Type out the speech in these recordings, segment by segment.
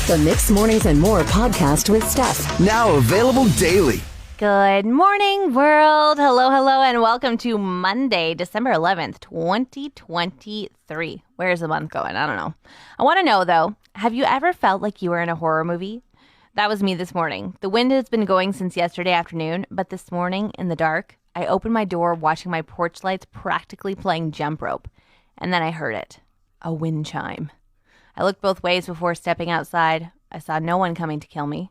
The Mixed Mornings and More podcast with Steph. Now available daily. Good morning, world. Hello, and welcome to Monday, December 11th, 2023. Where's the month going? I don't know. I want to know, though, have you ever felt like you were in a horror movie? That was me this morning. The wind has been going since yesterday afternoon, but this morning, in the dark, I opened my door watching my porch lights practically playing jump rope. And then I heard it. A wind chime. I looked both ways before stepping outside. I saw no one coming to kill me.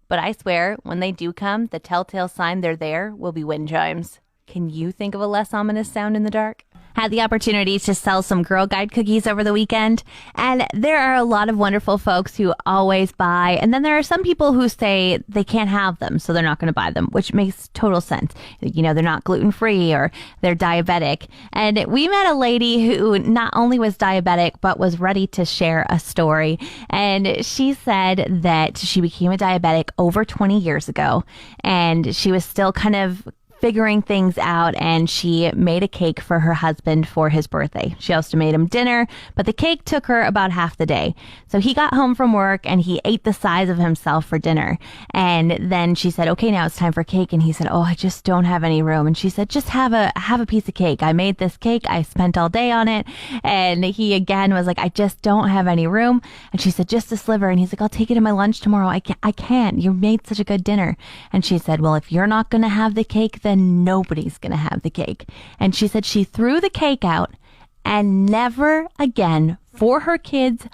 But I swear, when they do come, the telltale sign they're there will be wind chimes. Can you think of a less ominous sound in the dark? Had the opportunity to sell some Girl Guide cookies over the weekend, and there are a lot of wonderful folks who always buy, and then there are some people who say they can't have them, so they're not going to buy them, which makes total sense. You know, they're not gluten-free or they're diabetic. And we met a lady who not only was diabetic, but was ready to share a story. And she said that she became a diabetic over 20 years ago, and she was still kind of figuring things out, and she made a cake for her husband for his birthday. She also made him dinner, but the cake took her about half the day. So he got home from work and he ate the size of himself for dinner. And then she said, okay, now it's time for cake. And he said, oh, I just don't have any room. And she said, just have a piece of cake. I made this cake. I spent all day on it. And he again was like, I just don't have any room. And she said, just a sliver. And he's like, I'll take it in my lunch tomorrow. I can't. You made such a good dinner. And she said, well, if you're not going to have the cake, then nobody's going to have the cake. And she said she threw the cake out and never again for her kids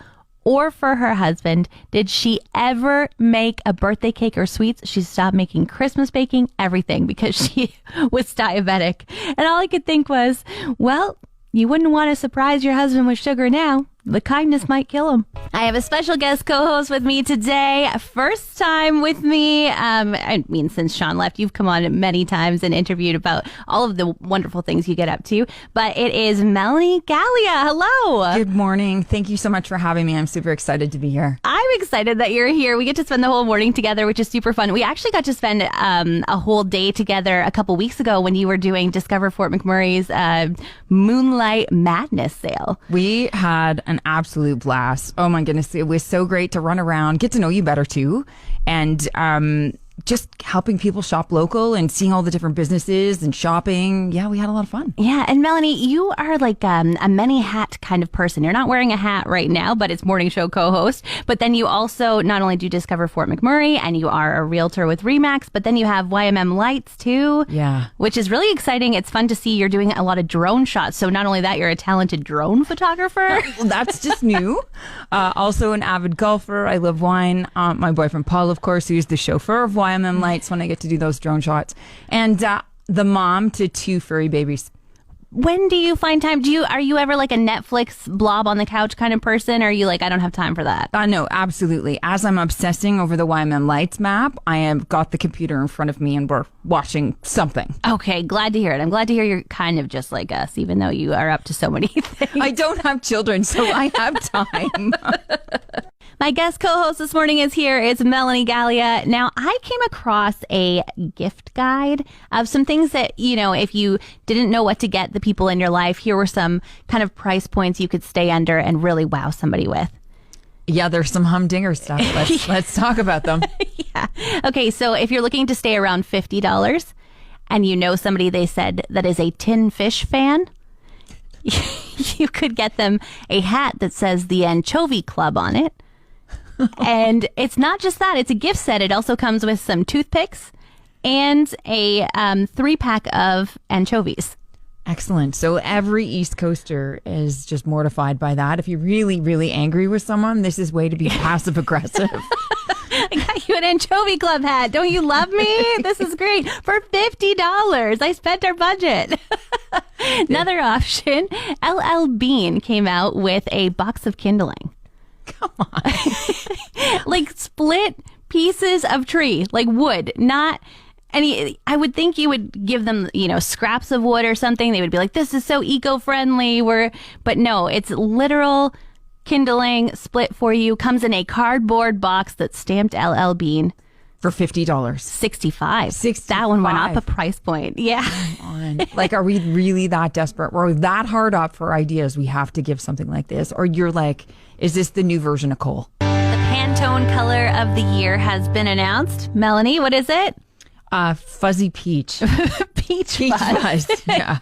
or for her husband did she ever make a birthday cake or sweets. She stopped making Christmas baking, everything, because she was diabetic. And all I could think was, well, you wouldn't want to surprise your husband with sugar now. The kindness might kill him. I have a special guest co-host with me today. First time with me. I mean, since Sean left, you've come on many times and interviewed about all of the wonderful things you get up to. But it is Melanie Galea. Hello. Good morning. Thank you so much for having me. I'm super excited to be here. I'm excited that you're here. We get to spend the whole morning together, which is super fun. We actually got to spend a whole day together a couple weeks ago when you were doing Discover Fort McMurray's Moonlight Madness sale. We had an absolute blast. Oh my goodness. It was so great to run around, get to know you better too. And just helping people shop local and seeing all the different businesses and shopping. Yeah, we had a lot of fun. Yeah. And Melanie, you are like a many hat kind of person. You're not wearing a hat right now, but it's morning show co-host. But then you also not only do Discover Fort McMurray and you are a realtor with Remax, but then you have YMM Lights too. Yeah. Which is really exciting. It's fun to see you're doing a lot of drone shots. So not only that, you're a talented drone photographer. Well, that's just new. Also an avid golfer. I love wine. My boyfriend Paul, of course, who's the chauffeur of YMM Lights when I get to do those drone shots. And the mom to 2 furry babies. When do you find time? Are you ever like a Netflix blob on the couch kind of person? Or are you like, I don't have time for that? No, absolutely. As I'm obsessing over the YMM Lights map, I have got the computer in front of me and we're watching something. Okay, glad to hear it. I'm glad to hear you're kind of just like us, even though you are up to so many things. I don't have children, so I have time. My guest co-host this morning is here. It's Melanie Galea. Now, I came across a gift guide of some things that, you know, if you didn't know what to get the people in your life, here were some kind of price points you could stay under and really wow somebody with. Yeah, there's some humdinger stuff. Let's talk about them. Yeah. Okay, so if you're looking to stay around $50 and you know somebody they said that is a Tin Fish fan, you could get them a hat that says the Anchovy Club on it. And it's not just that, it's a gift set. It also comes with some toothpicks and a 3-pack of anchovies. Excellent. So every East Coaster is just mortified by that. If you're really, really angry with someone, this is way to be passive aggressive. I got you an Anchovy Club hat. Don't you love me? This is great. For $50. I spent our budget. Another option, LL Bean came out with a box of kindling. Come on. Like split pieces of tree, like wood, not any. I would think you would give them, you know, scraps of wood or something. They would be like, this is so eco-friendly. But no, it's literal kindling split for you. Comes in a cardboard box that's stamped LL Bean. For $50. $65. That one went up a price point. Yeah. Come on. Like, are we really that desperate? We're that hard up for ideas. We have to give something like this. Or you're like, is this the new version of coal? The Pantone color of the year has been announced. Melanie, what is it? Fuzzy peach. Peach fuzz. fuzz. Yeah.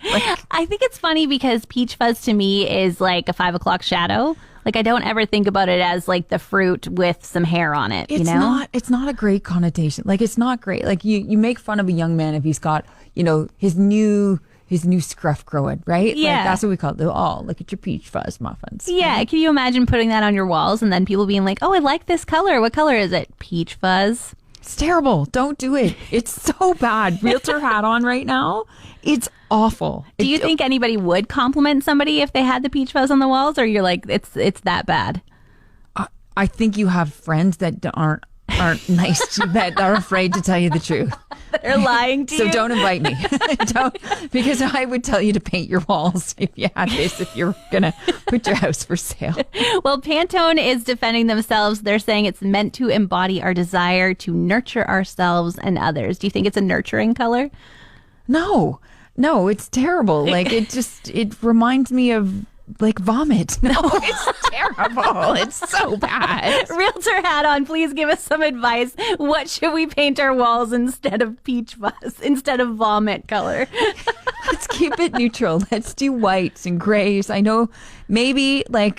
I think it's funny because peach fuzz to me is like a 5 o'clock shadow. Like I don't ever think about it as like the fruit with some hair on it. It's not a great connotation. Like it's not great. Like you make fun of a young man if he's got, his new scruff growing, right? Yeah. Like that's what we call it. Oh, look at your peach fuzz muffins. Yeah. Can you imagine putting that on your walls and then people being like, oh, I like this color. What color is it? Peach fuzz. It's terrible. Don't do it. It's so bad. Realtor hat on right now. It's awful. Do you think anybody would compliment somebody if they had the peach fuzz on the walls, or you're like, it's that bad? I think you have friends that aren't nice, that are afraid to tell you the truth. They're lying to you. So don't invite me. Don't, because I would tell you to paint your walls if you had this, if you're going to put your house for sale. Well, Pantone is defending themselves. They're saying it's meant to embody our desire to nurture ourselves and others. Do you think it's a nurturing color? No, it's terrible. Like it reminds me of like vomit. No, it's terrible. It's so bad. Realtor hat on, please give us some advice. What should we paint our walls instead of peach fuzz, instead of vomit color? Let's keep it neutral. Let's do whites and grays. I know maybe I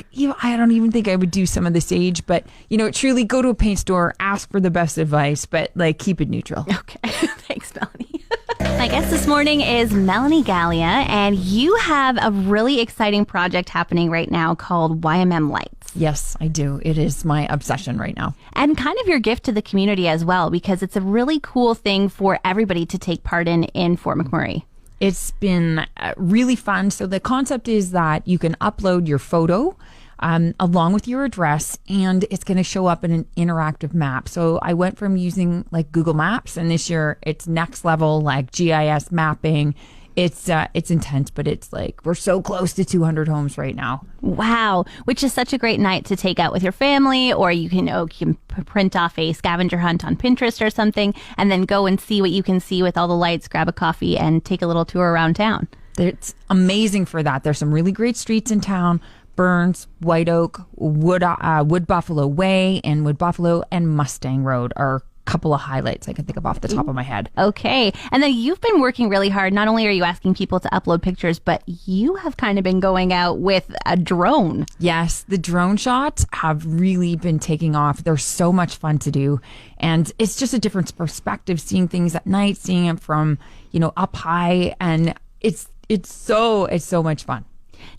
don't even think I would do some of the sage, but truly go to a paint store, ask for the best advice, but keep it neutral. Okay. Thanks, Melanie. My guest this morning is Melanie Galea, and you have a really exciting project happening right now called YMM Lights. Yes, I do. It is my obsession right now. And kind of your gift to the community as well, because it's a really cool thing for everybody to take part in Fort McMurray. It's been really fun. So the concept is that you can upload your photo along with your address, and it's going to show up in an interactive map. So I went from using Google Maps, and this year it's next level, GIS mapping. It's intense, but it's we're so close to 200 homes right now. Wow, which is such a great night to take out with your family, or you can print off a scavenger hunt on Pinterest or something, and then go and see what you can see with all the lights, grab a coffee, and take a little tour around town. It's amazing for that. There's some really great streets in town. Burns, White Oak, Wood Buffalo Way, and Wood Buffalo and Mustang Road are a couple of highlights I can think of off the top of my head. Okay. And then you've been working really hard. Not only are you asking people to upload pictures, but you have kind of been going out with a drone. Yes, the drone shots have really been taking off. They're so much fun to do. And it's just a different perspective, seeing things at night, seeing them from, up high. And it's so much fun.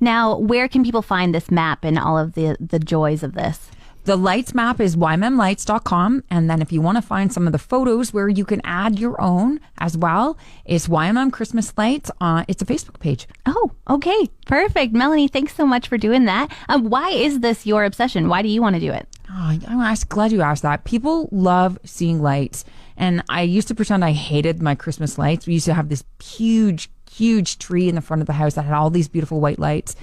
Now, where can people find this map and all of the joys of this? The lights map is ymmlights.com. And then if you want to find some of the photos where you can add your own as well, it's YMM Christmas Lights. It's a Facebook page. Oh, okay. Perfect. Melanie, thanks so much for doing that. Why is this your obsession? Why do you want to do it? Oh, I'm glad you asked that. People love seeing lights. And I used to pretend I hated my Christmas lights. We used to have this huge tree in the front of the house that had all these beautiful white lights.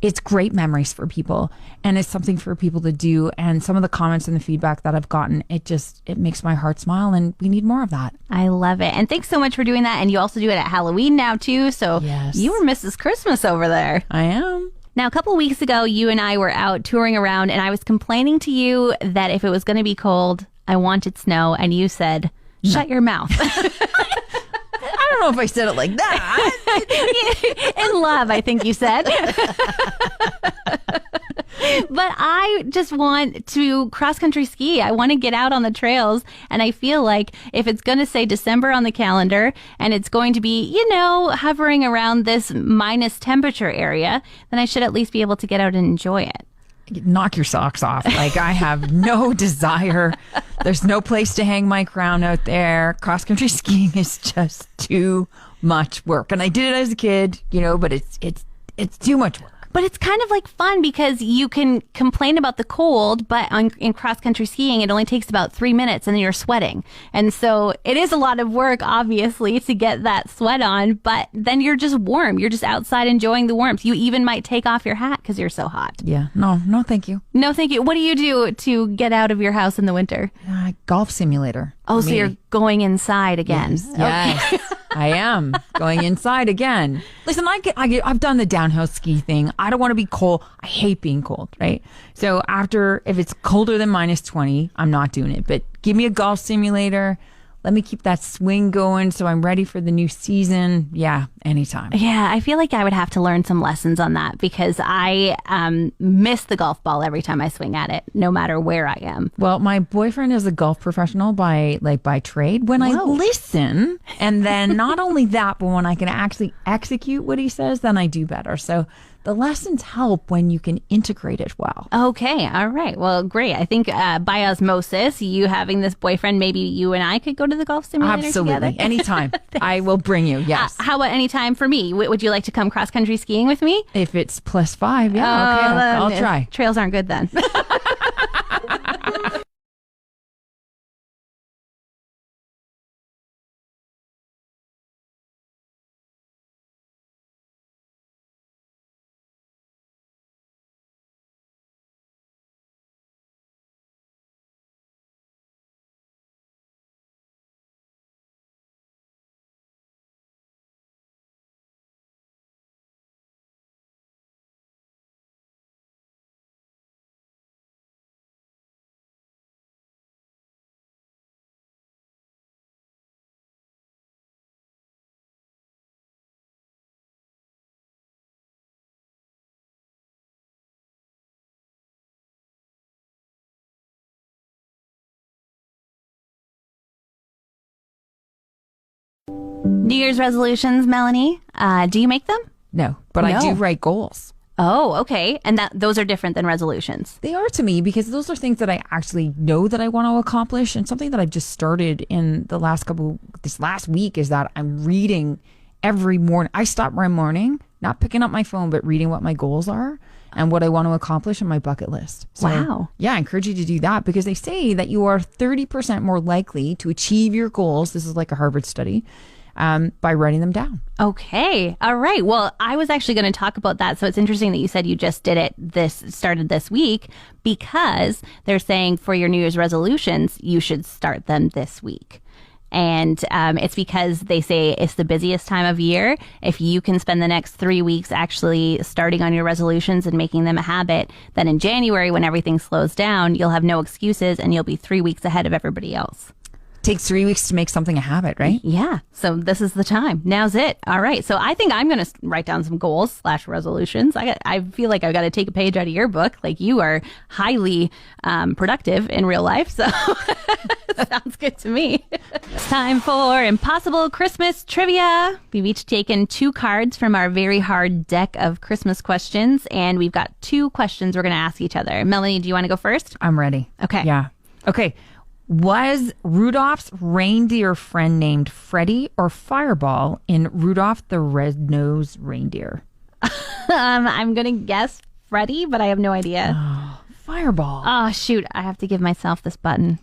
It's great memories for people, and it's something for people to do. And some of the comments and the feedback that I've gotten, it makes my heart smile, and we need more of that. I love it. And thanks so much for doing that. And you also do it at Halloween now too. So yes. You were Mrs. Christmas over there. I am. Now, a couple of weeks ago, you and I were out touring around, and I was complaining to you that if it was going to be cold, I wanted snow. And you said, shut your mouth. I don't know if I said it like that. In love, I think you said. But I just want to cross-country ski. I want to get out on the trails. And I feel like if it's going to say December on the calendar and it's going to be, hovering around this minus temperature area, then I should at least be able to get out and enjoy it. Knock your socks off. I have no desire. There's no place to hang my crown out there. Cross-country skiing is just too much work. And I did it as a kid, but it's too much work. But it's kind of fun because you can complain about the cold, but in cross-country skiing, it only takes about 3 minutes and then you're sweating. And so it is a lot of work, obviously, to get that sweat on, but then you're just warm. You're just outside enjoying the warmth. You even might take off your hat because you're so hot. Yeah. No, thank you. No, thank you. What do you do to get out of your house in the winter? Golf simulator. Oh, so you're going inside again. Yes. I am going inside again. Listen, I've done the downhill ski thing. I don't want to be cold. I hate being cold, right? So if it's colder than -20, I'm not doing it. But give me a golf simulator. Let me keep that swing going so I'm ready for the new season. Yeah, anytime. Yeah, I feel like I would have to learn some lessons on that because I miss the golf ball every time I swing at it, no matter where I am. Well, my boyfriend is a golf professional by trade. When I listen, and then not only that, but when I can actually execute what he says, then I do better. So the lessons help when you can integrate it well. Okay, all right. Well, great. I think by osmosis, you having this boyfriend, maybe you and I could go to the golf simulator Absolutely. together. Anytime. I will bring you, yes. How about anytime for me? Would you like to come cross-country skiing with me? If it's +5, yeah, okay, I'll try. Trails aren't good then. New Year's resolutions, Melanie. Do you make them? No, but I do write goals. Oh, okay. And those are different than resolutions. They are to me because those are things that I actually know that I want to accomplish. And something that I've just started in this last week is that I'm reading every morning. I stop my morning, not picking up my phone, but reading what my goals are and what I want to accomplish on my bucket list. So, wow. Yeah, I encourage you to do that because they say that you are 30% more likely to achieve your goals. This is like a Harvard study. By writing them down. Okay. All right. Well, I was actually going to talk about that. So it's interesting that you said you just started this week because they're saying for your New Year's resolutions, you should start them this week. And it's because they say it's the busiest time of year. If you can spend the next 3 weeks actually starting on your resolutions and making them a habit, then in January, when everything slows down, you'll have no excuses and you'll be 3 weeks ahead of everybody else. Takes 3 weeks to make something a habit, right? Yeah. So this is the time. Now's it. All right. So I think I'm going to write down some goals / resolutions. I feel like I've got to take a page out of your book. Like you are highly productive in real life. So sounds good to me. It's time for Impossible Christmas Trivia. We've each taken 2 cards from our very hard deck of Christmas questions. And we've got 2 questions we're going to ask each other. Melanie, do you want to go first? I'm ready. Okay. Yeah. Okay. Was Rudolph's reindeer friend named Freddie or Fireball in Rudolph the Red-Nosed Reindeer? I'm going to guess Freddie, but I have no idea. Oh, Fireball. Oh, shoot. I have to give myself this button.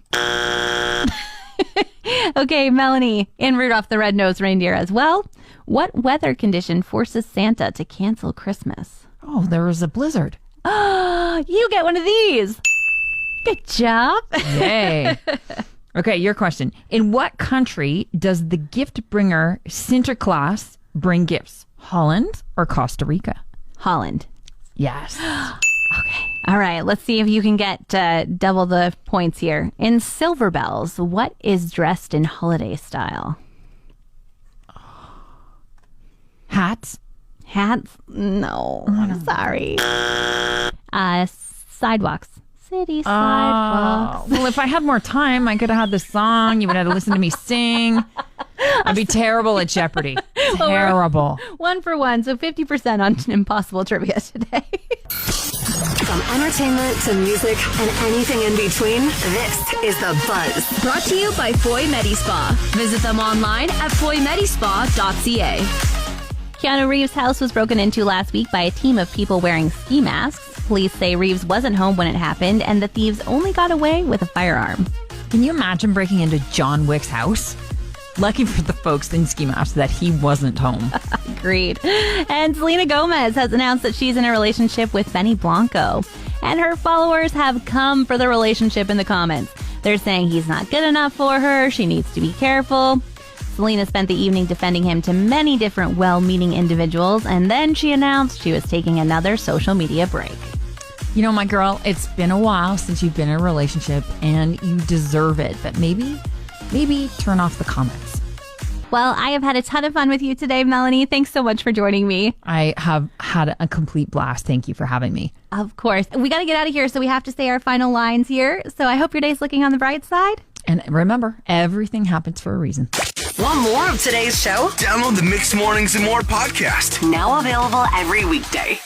Okay, Melanie, in Rudolph the Red-Nosed Reindeer as well. What weather condition forces Santa to cancel Christmas? Oh, there was a blizzard. Oh, you get one of these. Good job. Yay. Okay, your question. In what country does the gift bringer Sinterklaas bring gifts? Holland or Costa Rica? Holland. Yes. Okay. All right. Let's see if you can get double the points here. In Silver Bells, what is dressed in holiday style? Hats? Hats? No. I'm sorry. Sidewalks. City sidewalks. Well, if I had more time, I could have had the song. You would have to listen to me sing. I'd be terrible at Jeopardy. Terrible. 1 for 1, so 50% on Impossible Trivia today. From entertainment to music and anything in between, this is The Buzz. Brought to you by Foy Medispa. Visit them online at foymedispa.ca. Keanu Reeves' house was broken into last week by a team of people wearing ski masks. Police say Reeves wasn't home when it happened, and the thieves only got away with a firearm. Can you imagine breaking into John Wick's house? Lucky for the folks in ski masks that he wasn't home. Agreed. And Selena Gomez has announced that she's in a relationship with Benny Blanco. And her followers have come for the relationship in the comments. They're saying he's not good enough for her. She needs to be careful. Selena spent the evening defending him to many different well-meaning individuals, and then she announced she was taking another social media break. You know, my girl, it's been a while since you've been in a relationship and you deserve it, but maybe turn off the comments. Well, I have had a ton of fun with you today, Melanie. Thanks so much for joining me. I have had a complete blast. Thank you for having me. Of course. We got to get out of here, so we have to say our final lines here. So I hope your day's looking on the bright side. And remember, everything happens for a reason. Want more of today's show? Download the Mixed Mornings and More podcast. Now available every weekday.